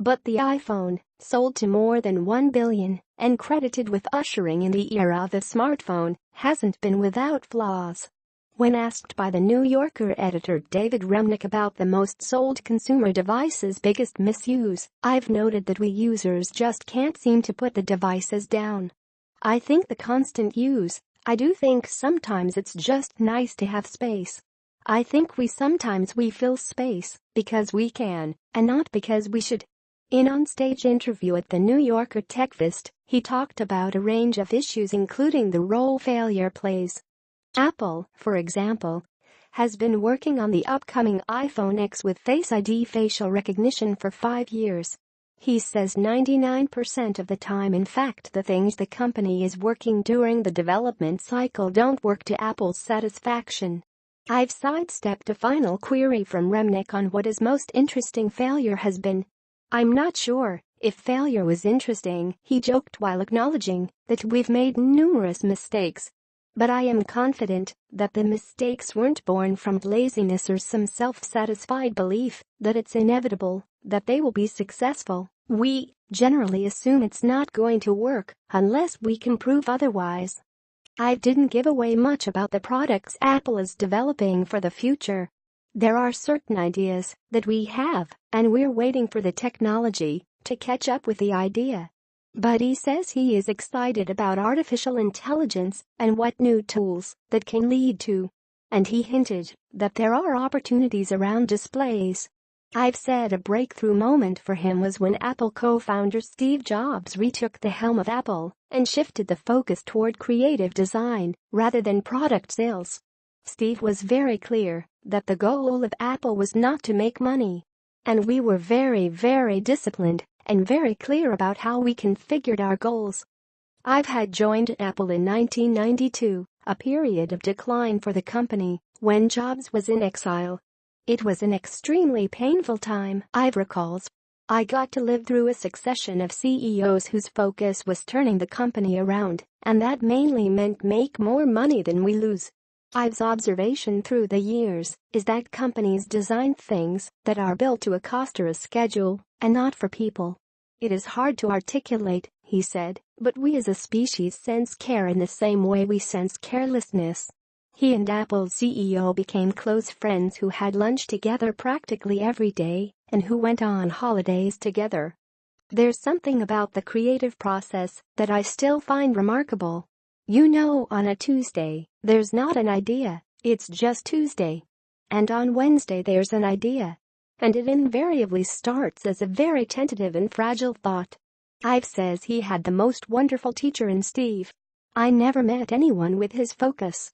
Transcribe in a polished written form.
But the iPhone, sold to more than 1 billion and credited with ushering in the era of the smartphone, hasn't been without flaws. When asked by the New Yorker editor David Remnick about the most sold consumer device's biggest misuse, Ive noted that we users just can't seem to put the devices down. I think the constant use, I do think sometimes it's just nice to have space. I think we fill space because we can and not because we should. In an on-stage interview at the New Yorker TechFest, he talked about a range of issues including the role failure plays. Apple, for example, has been working on the upcoming iPhone X with Face ID facial recognition for 5 years. He says 99% of the time, in fact, the things the company is working during the development cycle don't work to Apple's satisfaction. I've sidestepped a final query from Remnick on what his most interesting failure has been. I'm not sure if failure was interesting, he joked while acknowledging that we've made numerous mistakes. But I am confident that the mistakes weren't born from laziness or some self-satisfied belief that it's inevitable that they will be successful. We generally assume it's not going to work unless we can prove otherwise. I didn't give away much about the products Apple is developing for the future. There are certain ideas that we have, and we're waiting for the technology to catch up with the idea. But he says he is excited about artificial intelligence and what new tools that can lead to. And he hinted that there are opportunities around displays. I've said a breakthrough moment for him was when Apple co-founder Steve Jobs retook the helm of Apple and shifted the focus toward creative design rather than product sales. Steve was very clear that the goal of Apple was not to make money. And we were very, very disciplined and very clear about how we configured our goals. Ive had joined Apple in 1992, a period of decline for the company, when Jobs was in exile. It was an extremely painful time, Ive recalls. I got to live through a succession of CEOs whose focus was turning the company around, and that mainly meant make more money than we lose. Ive's observation through the years is that companies design things that are built to a cost or a schedule, and not for people. It is hard to articulate, he said, but we as a species sense care in the same way we sense carelessness. He and Apple's CEO became close friends who had lunch together practically every day and who went on holidays together. There's something about the creative process that I still find remarkable. You know, on a Tuesday, there's not an idea, it's just Tuesday. And on Wednesday there's an idea. And it invariably starts as a very tentative and fragile thought. Ive says he had the most wonderful teacher in Steve. I never met anyone with his focus